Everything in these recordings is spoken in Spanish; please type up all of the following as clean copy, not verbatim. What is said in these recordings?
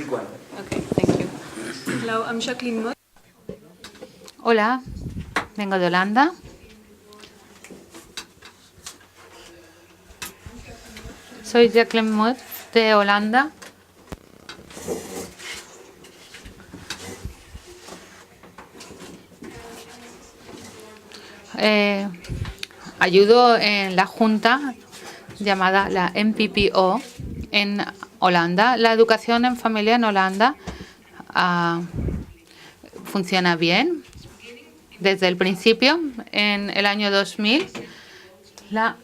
Okay, thank you. Hello, I'm Jacqueline Mott. Hola, vengo de Holanda. Soy Jacqueline Mott de Holanda. Ayudo en la junta llamada la MPPO en Holanda. La educación en familia en Holanda funciona bien. Desde el principio, en el año 2000, la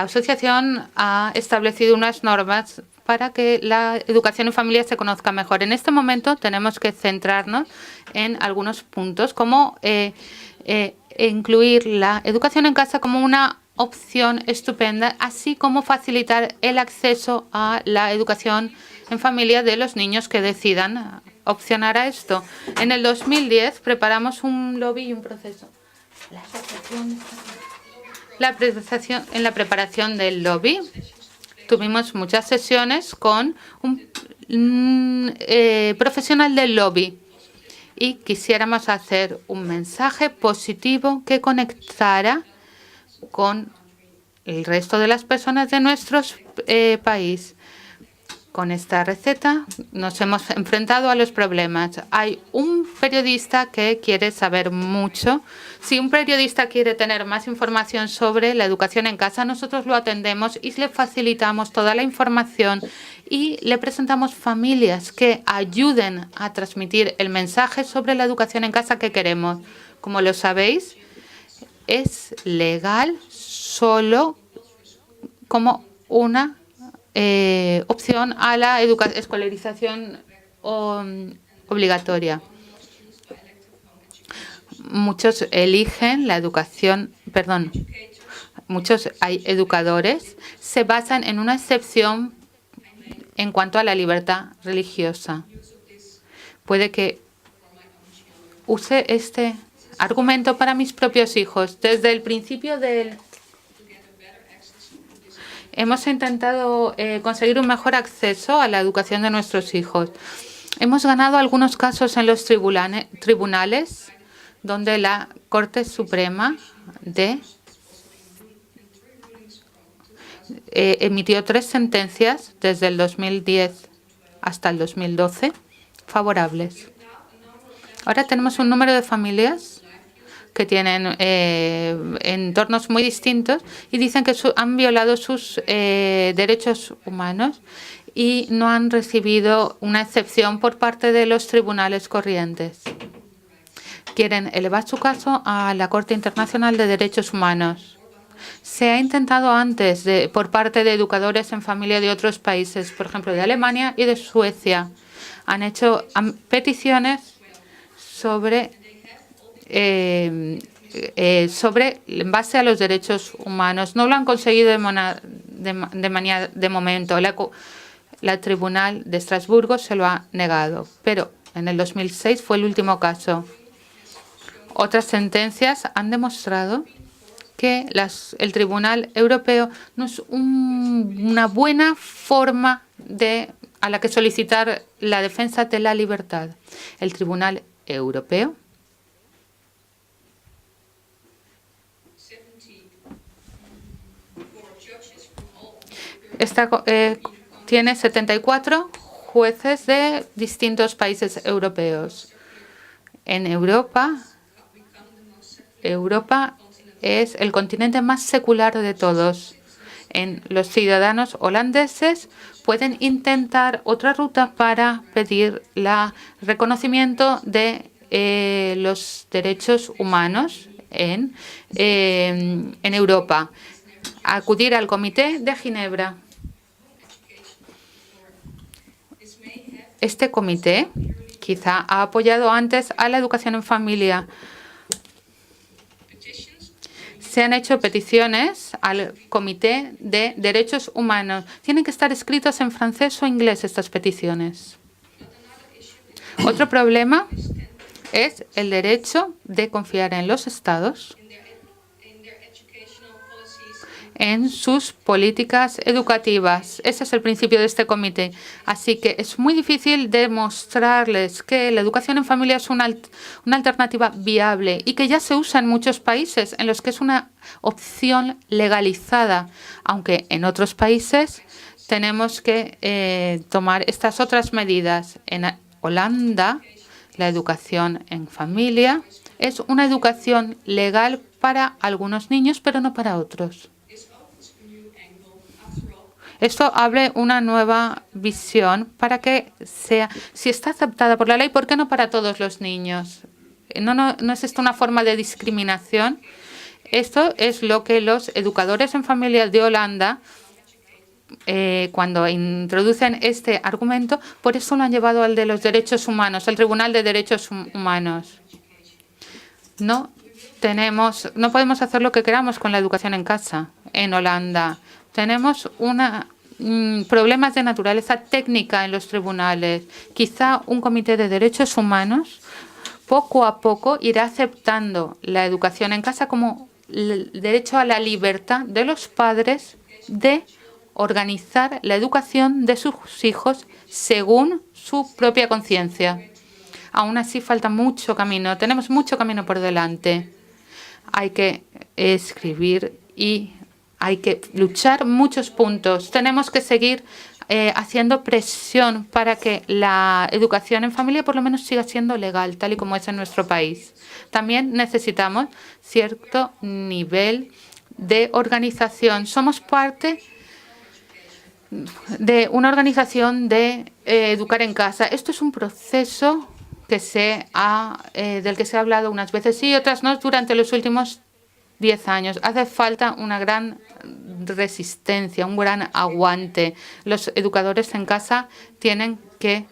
asociación ha establecido unas normas para que la educación en familia se conozca mejor. En este momento tenemos que centrarnos en algunos puntos, como incluir la educación en casa como una opción estupenda, así como facilitar el acceso a la educación en familia de los niños que decidan opcionar a esto. En el 2010 preparamos un lobby y un proceso. En la preparación del lobby tuvimos muchas sesiones con un profesional del lobby y quisiéramos hacer un mensaje positivo que conectara con el resto de las personas de nuestro país. Con esta receta nos hemos enfrentado a los problemas. Hay un periodista que quiere saber mucho. Si un periodista quiere tener más información sobre la educación en casa, nosotros lo atendemos y le facilitamos toda la información y le presentamos familias que ayuden a transmitir el mensaje sobre la educación en casa que queremos. Como lo sabéis, es legal solo como una opción a la escolarización obligatoria. Muchos eligen la educación, muchos educadores se basan en una excepción en cuanto a la libertad religiosa. Puede que use este argumento para mis propios hijos. Desde el principio hemos intentado conseguir un mejor acceso a la educación de nuestros hijos. Hemos ganado algunos casos en los tribunales donde la Corte Suprema emitió 3 sentencias desde el 2010 hasta el 2012 favorables. Ahora tenemos un número de familias que tienen entornos muy distintos y dicen que han violado sus derechos humanos y no han recibido una excepción por parte de los tribunales corrientes. Quieren elevar su caso a la Corte Internacional de Derechos Humanos. Se ha intentado antes por parte de educadores en familia de otros países, por ejemplo, de Alemania y de Suecia. Han hecho peticiones sobre en base a los derechos humanos. No lo han conseguido de momento. La Tribunal de Estrasburgo se lo ha negado, pero en el 2006 fue el último caso. Otras sentencias han demostrado que el Tribunal Europeo no es una buena forma a la que solicitar la defensa de la libertad. El Tribunal Europeo tiene 74 jueces de distintos países europeos. En Europa es el continente más secular de todos. Los ciudadanos holandeses pueden intentar otra ruta para pedir el reconocimiento de los derechos humanos en Europa. Acudir al Comité de Ginebra. Este comité quizá ha apoyado antes a la educación en familia. Se han hecho peticiones al Comité de Derechos Humanos. Tienen que estar escritas en francés o inglés estas peticiones. Otro problema es el derecho de confiar en los estados en sus políticas educativas. Ese es el principio de este comité. Así que es muy difícil demostrarles que la educación en familia es una alternativa viable y que ya se usa en muchos países en los que es una opción legalizada, aunque en otros países tenemos que tomar estas otras medidas. En Holanda, la educación en familia es una educación legal para algunos niños, pero no para otros. Esto abre una nueva visión para que sea, si está aceptada por la ley, ¿por qué no para todos los niños? No es esto una forma de discriminación. Esto es lo que los educadores en familia de Holanda, cuando introducen este argumento, por eso lo han llevado al de los derechos humanos, al Tribunal de Derechos Humanos. No podemos hacer lo que queramos con la educación en casa en Holanda. Tenemos problemas de naturaleza técnica en los tribunales. Quizá un comité de derechos humanos poco a poco irá aceptando la educación en casa como el derecho a la libertad de los padres de organizar la educación de sus hijos según su propia conciencia. Aún así falta mucho camino, tenemos mucho camino por delante. Hay que escribir y hay que luchar muchos puntos. Tenemos que seguir haciendo presión para que la educación en familia por lo menos siga siendo legal, tal y como es en nuestro país. También necesitamos cierto nivel de organización. Somos parte de una organización de educar en casa. Esto es un proceso del que se ha hablado unas veces sí y otras no durante los últimos 10 años. Hace falta una gran resistencia, un gran aguante. Los educadores en casa tienen que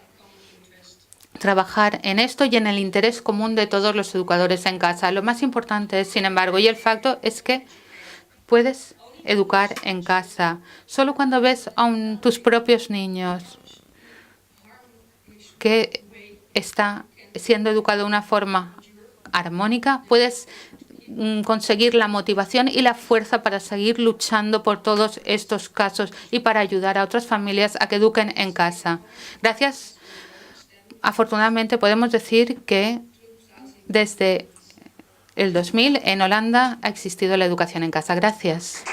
trabajar en esto y en el interés común de todos los educadores en casa. Lo más importante es, sin embargo, y el facto es que puedes educar en casa solo cuando ves a tus propios niños que está siendo educado de una forma armónica, puedes conseguir la motivación y la fuerza para seguir luchando por todos estos casos y para ayudar a otras familias a que eduquen en casa. Gracias. Afortunadamente podemos decir que desde el 2000 en Holanda ha existido la educación en casa. Gracias.